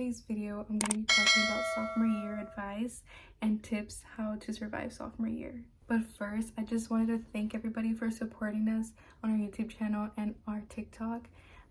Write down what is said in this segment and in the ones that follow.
today's video, I'm going to be talking about sophomore year advice and tips how to survive sophomore year. But first, I just wanted to thank everybody for supporting us on our YouTube channel and our TikTok.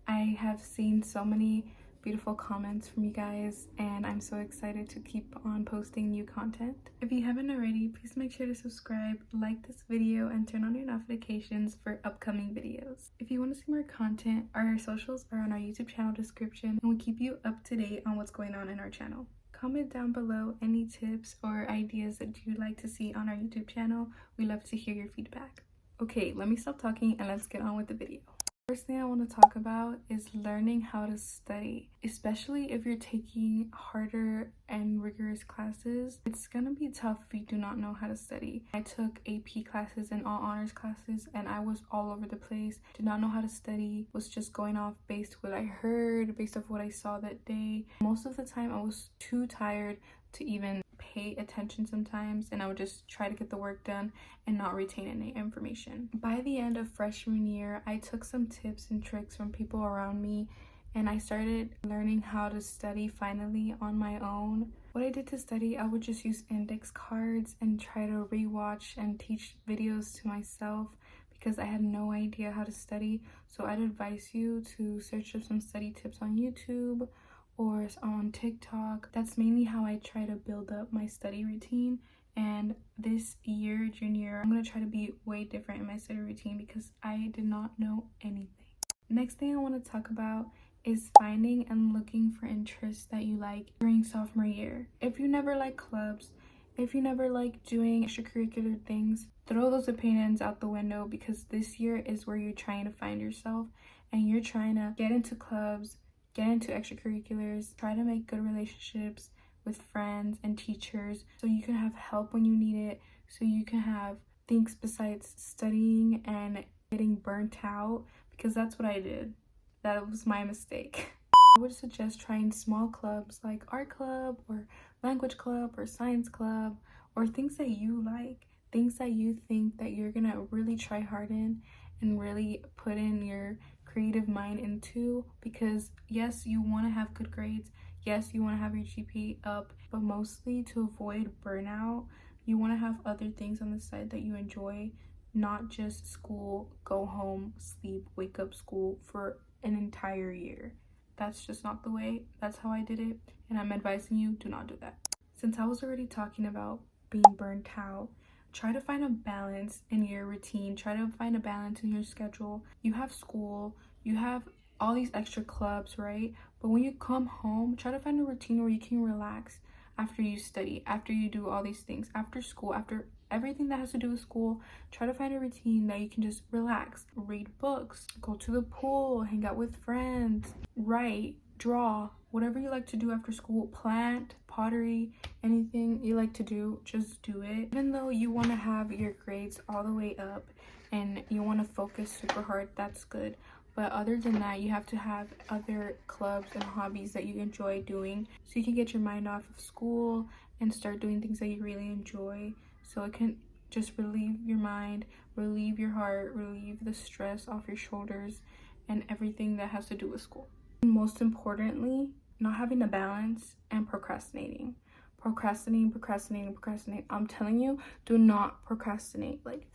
I have seen so many beautiful comments from you guys, and I'm so excited to keep on posting new content. If you haven't already, please make sure to subscribe, like this video, and turn on your notifications for upcoming videos. If you want to see more content, our socials are on our YouTube channel description, and we keep you up to date on what's going on in our channel. Comment down below any tips or ideas that you'd like to see on our YouTube channel. We love to hear your feedback. Okay, let me stop talking and let's get on with the video. First thing I want to talk about is learning how to study, especially if you're taking harder and rigorous classes. It's gonna be tough if you do not know how to study. I took AP classes and all honors classes and I was all over the place, did not know how to study, was just going off based what I heard, based off what I saw that day. Most of the time I was too tired to even pay attention sometimes, and I would just try to get the work done and not retain any information. By the end of freshman year, I took some tips and tricks from people around me, and I started learning how to study finally on my own. What I did to study, I would just use index cards and try to rewatch and teach videos to myself because I had no idea how to study. So I'd advise you to search up some study tips on YouTube or on TikTok. That's mainly how I try to build up my study routine. And this year, junior year, I'm gonna try to be way different in my study routine because I did not know anything. Next thing I want to talk about is finding and looking for interests that you like during sophomore year. If you never like clubs, if you never like doing extracurricular things, throw those opinions out the window because this year is where you're trying to find yourself and you're trying to get into clubs, get into extracurriculars, try to make good relationships with friends and teachers so you can have help when you need it, so you can have things besides studying and getting burnt out, because that's what I did. That was my mistake. I would suggest trying small clubs like art club or language club or science club, or things that you like, things that you think that you're gonna really try hard in and really put in your creative mind into, because yes, you want to have good grades, yes, you want to have your GPA up, but mostly to avoid burnout, you want to have other things on the side that you enjoy, not just school, go home, sleep, wake up, school for an entire year. That's just not the way. That's how I did it, and I'm advising you, do not do that. Since I was already talking about being burnt out, try to find a balance in your routine. Try to find a balance in your schedule. You have school, you have all these extra clubs, right? But when you come home, try to find a routine where you can relax after you study, after you do all these things, after school, after everything that has to do with school. Try to find a routine that you can just relax, read books, go to the pool, hang out with friends, write, draw, whatever you like to do after school, plant, pottery, anything you like to do, just do it. Even though you want to have your grades all the way up and you want to focus super hard, that's good. But other than that, you have to have other clubs and hobbies that you enjoy doing so you can get your mind off of school and start doing things that you really enjoy, so it can just relieve your mind, relieve your heart, relieve the stress off your shoulders and everything that has to do with school. And most importantly, not having a balance and procrastinating. Procrastinating. I'm telling you, do not procrastinate. Like,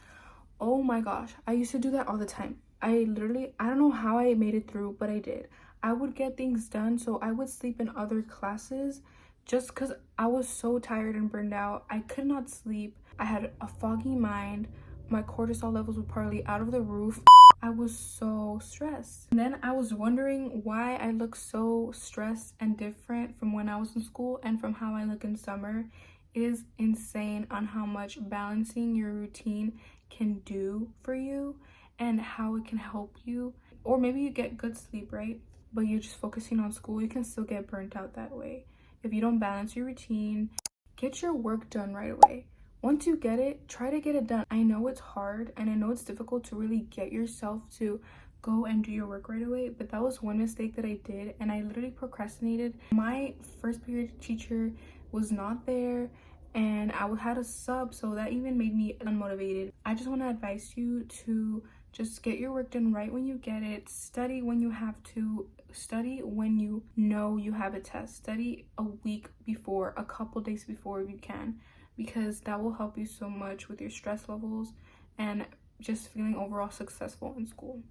oh my gosh, I used to do that all the time. I don't know how I made it through, but I did. I would get things done, so I would sleep in other classes just because I was so tired and burned out. I could not sleep. I had a foggy mind. My cortisol levels were probably out of the roof. I was so stressed. And then I was wondering why I look so stressed and different from when I was in school and from how I look in summer. It is insane on how much balancing your routine can do for you and how it can help you. Or maybe you get good sleep, right? But you're just focusing on school. You can still get burnt out that way. If you don't balance your routine, get your work done right away. Once you get it, try to get it done. I know it's hard and I know it's difficult to really get yourself to go and do your work right away, but that was one mistake that I did, and I literally procrastinated. My first period teacher was not there and I had a sub, so that even made me unmotivated. I just want to advise you to just get your work done right when you get it, study when you have to, study when you know you have a test. Study a week before, a couple days before if you can, because that will help you so much with your stress levels and just feeling overall successful in school.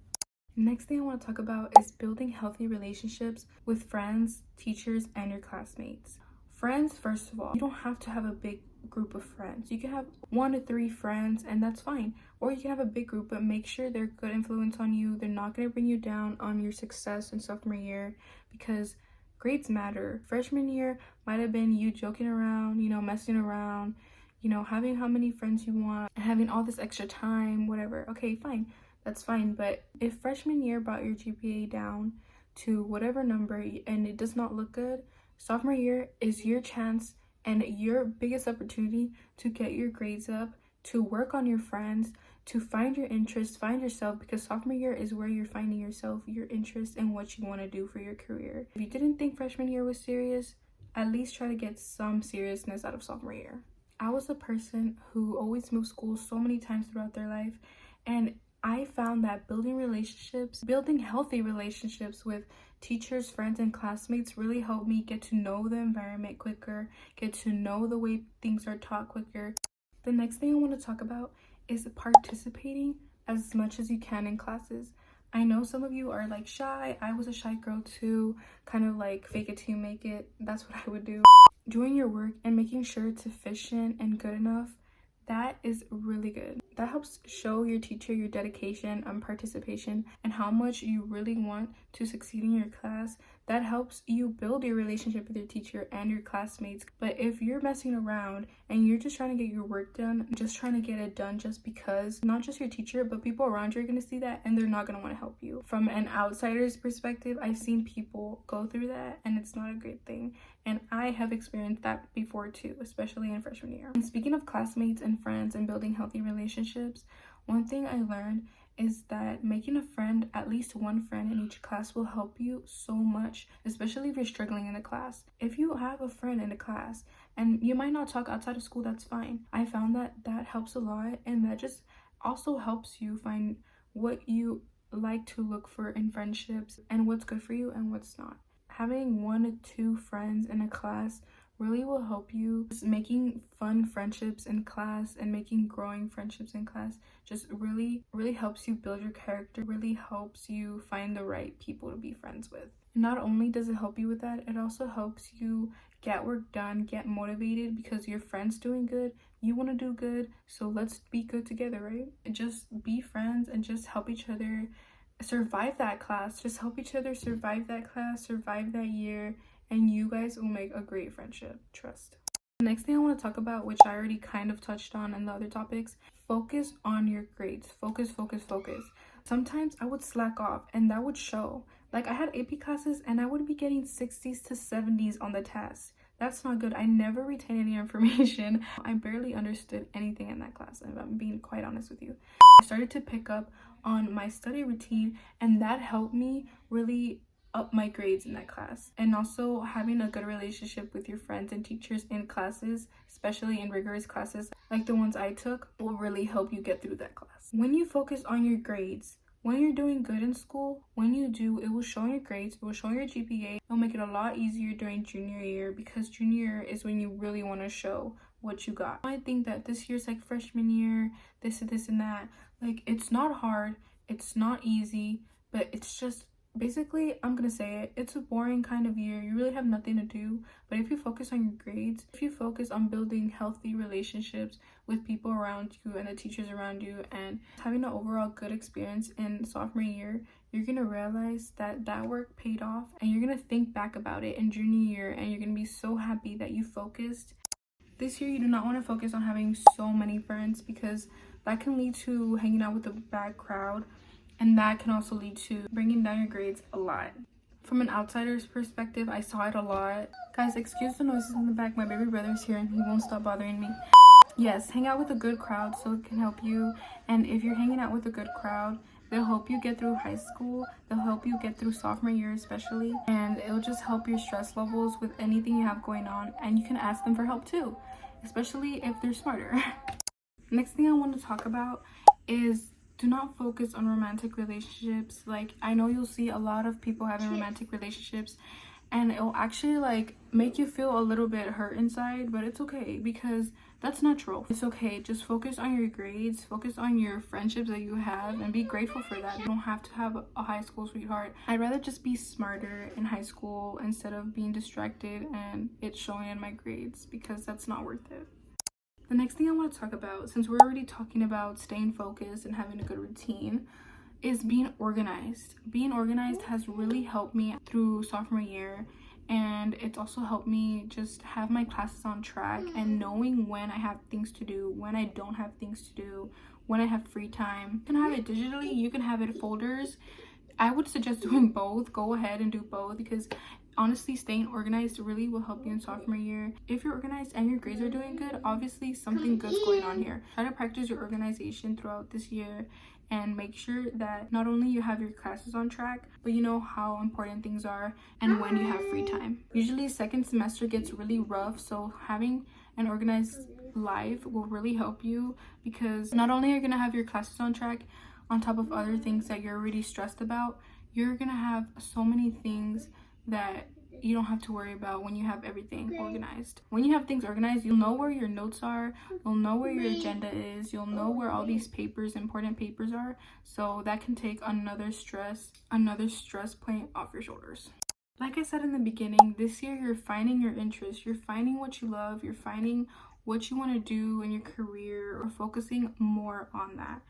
Next thing I want to talk about is building healthy relationships with friends, teachers, and your classmates. Friends, first of all, you don't have to have a big group of friends. You can have 1 to 3 friends and that's fine. Or you can have a big group, but make sure they're good influence on you. They're not going to bring you down on your success in sophomore year, because grades matter. Freshman year might have been you joking around, messing around, having how many friends you want, having all this extra time, whatever. Okay, fine. That's fine. But if freshman year brought your GPA down to whatever number and it does not look good, sophomore year is your chance and your biggest opportunity to get your grades up, to work on your friends, to find your interests, find yourself, because sophomore year is where you're finding yourself, your interest, and what you want to do for your career. If you didn't think freshman year was serious, at least try to get some seriousness out of sophomore year. I was a person who always moved schools so many times throughout their life, and I found that building healthy relationships with teachers, friends, and classmates really helped me get to know the environment quicker, get to know the way things are taught quicker. The next thing I want to talk about is participating as much as you can in classes. I know some of you are like shy. I was a shy girl too, kind of like fake it till you make it. That's what I would do. Doing your work and making sure it's efficient and good enough, that is really good. That helps show your teacher your dedication and participation and how much you really want to succeed in your class. That helps you build your relationship with your teacher and your classmates. But if you're messing around and you're just trying to get your work done, just trying to get it done just because, not just your teacher, but people around you are going to see that and they're not going to want to help you. From an outsider's perspective, I've seen people go through that and it's not a great thing. And I have experienced that before too, especially in freshman year. And speaking of classmates and friends and building healthy relationships, one thing I learned is that making a friend, at least one friend in each class, will help you so much, especially if you're struggling in a class. If you have a friend in a class and you might not talk outside of school, that's fine. I found that helps a lot, and that just also helps you find what you like to look for in friendships and what's good for you and what's not. Having 1 to 2 friends in a class really will help you. Just making fun friendships in class and making growing friendships in class just really helps you build your character, really helps you find the right people to be friends with. Not only does it help you with that, it also helps you get work done, get motivated, because your friend's doing good, you want to do good, so let's be good together, right? Just be friends and just help each other survive that class. Just help each other survive that class, survive that year, and you guys will make a great friendship. Trust. The next thing I want to talk about, which I already kind of touched on in the other topics, focus on your grades. Focus. Sometimes I would slack off and that would show. Like, I had AP classes and I would be getting 60s to 70s on the test. That's not good. I never retained any information. I barely understood anything in that class, if I'm being quite honest with you. I started to pick up on my study routine, and that helped me really up my grades in that class. And also having a good relationship with your friends and teachers in classes, especially in rigorous classes like the ones I took, will really help you get through that class. When you focus on your grades, when you're doing good in school, when you do, it will show in your grades, it will show in your GPA. It'll make it a lot easier during junior year, because junior year is when you really want to show what you got. I think that this year's like freshman year, this and that. Like, it's not hard, it's not easy, but it's just, basically, I'm gonna say it, it's a boring kind of year. You really have nothing to do. But if you focus on your grades, if you focus on building healthy relationships with people around you and the teachers around you, and having an overall good experience in sophomore year, you're gonna realize that work paid off, and you're gonna think back about it in junior year, and you're gonna be so happy that you focused. This year, you do not want to focus on having so many friends, because that can lead to hanging out with a bad crowd, and that can also lead to bringing down your grades a lot. From an outsider's perspective, I saw it a lot. Guys, excuse the noises in the back. My baby brother's here and he won't stop bothering me. Yes, hang out with a good crowd so it can help you. And if you're hanging out with a good crowd, they'll help you get through high school. They'll help you get through sophomore year especially. And it'll just help your stress levels with anything you have going on. And you can ask them for help too, especially if they're smarter. Next thing I want to talk about is do not focus on romantic relationships. Like, I know you'll see a lot of people having romantic relationships and it'll actually like make you feel a little bit hurt inside, but it's okay because that's natural. It's okay. Just focus on your grades, focus on your friendships that you have, and be grateful for that. You don't have to have a high school sweetheart. I'd rather just be smarter in high school instead of being distracted and it showing in my grades, because that's not worth it. The next thing I want to talk about, since we're already talking about staying focused and having a good routine, is being organized. Being organized has really helped me through sophomore year, and it's also helped me just have my classes on track and knowing when I have things to do, when I don't have things to do, when I have free time. You can have it digitally, you can have it folders. I would suggest doing both. Go ahead and do both, because honestly, staying organized really will help you in sophomore year. If you're organized and your grades are doing good, obviously something good's going on here. Try to practice your organization throughout this year and make sure that not only you have your classes on track, but you know how important things are and when you have free time. Usually second semester gets really rough, so having an organized life will really help you, because not only are you gonna have your classes on track, on top of other things that you're already stressed about, you're gonna have so many things that you don't have to worry about when you have everything organized. When you have things organized, you'll know where your notes are, you'll know where your agenda is, you'll know where all these papers, important papers are, so that can take another stress point off your shoulders. Like I said in the beginning, this year you're finding your interests, you're finding what you love, you're finding what you want to do in your career, or focusing more on that.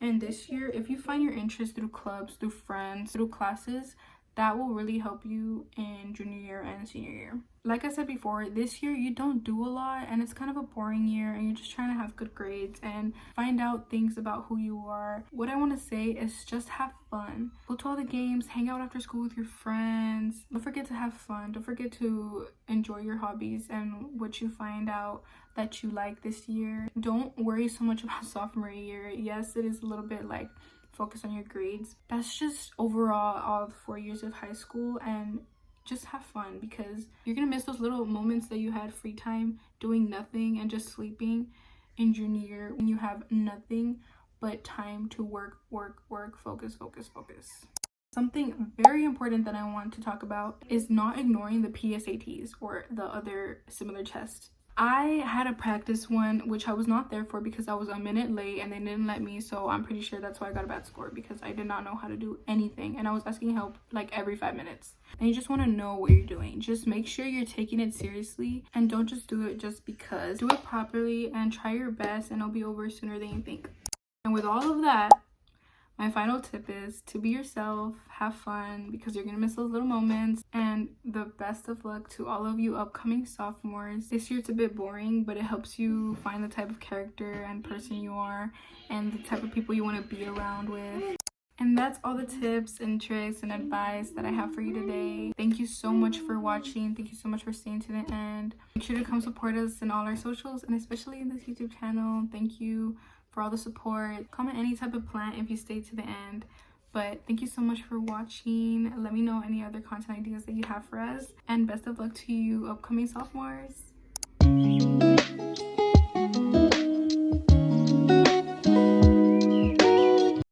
And this year, if you find your interest through clubs, through friends, through classes, that will really help you in junior year and senior year. Like I said before, this year you don't do a lot and it's kind of a boring year and you're just trying to have good grades and find out things about who you are. What I want to say is just have fun. Go to all the games, hang out after school with your friends. Don't forget to have fun. Don't forget to enjoy your hobbies and what you find out that you like this year. Don't worry so much about sophomore year. Yes, it is a little bit like focus on your grades. That's just overall all 4 years of high school, and just have fun, because you're gonna miss those little moments that you had free time doing nothing and just sleeping in junior year, when you have nothing but time to work, focus. Something very important that I want to talk about is not ignoring the PSATs or the other similar tests. I had a practice one which I was not there for because I was a minute late and they didn't let me, so I'm pretty sure that's why I got a bad score, because I did not know how to do anything and I was asking help like every 5 minutes. And you just want to know what you're doing. Just make sure you're taking it seriously and don't just do it just because. Do it properly and try your best, and it'll be over sooner than you think. And with all of that, my final tip is to be yourself, have fun, because you're gonna miss those little moments. And the best of luck to all of you upcoming sophomores. This year it's a bit boring, but it helps you find the type of character and person you are and the type of people you want to be around with. And that's all the tips and tricks and advice that I have for you today. Thank you so much for watching. Thank you so much for staying to the end. Make sure to come support us in all our socials, and especially in this YouTube channel. Thank you for all the support. Comment any type of plan if you stay to the end. But thank you so much for watching. Let me know any other content ideas that you have for us, and best of luck to you upcoming sophomores.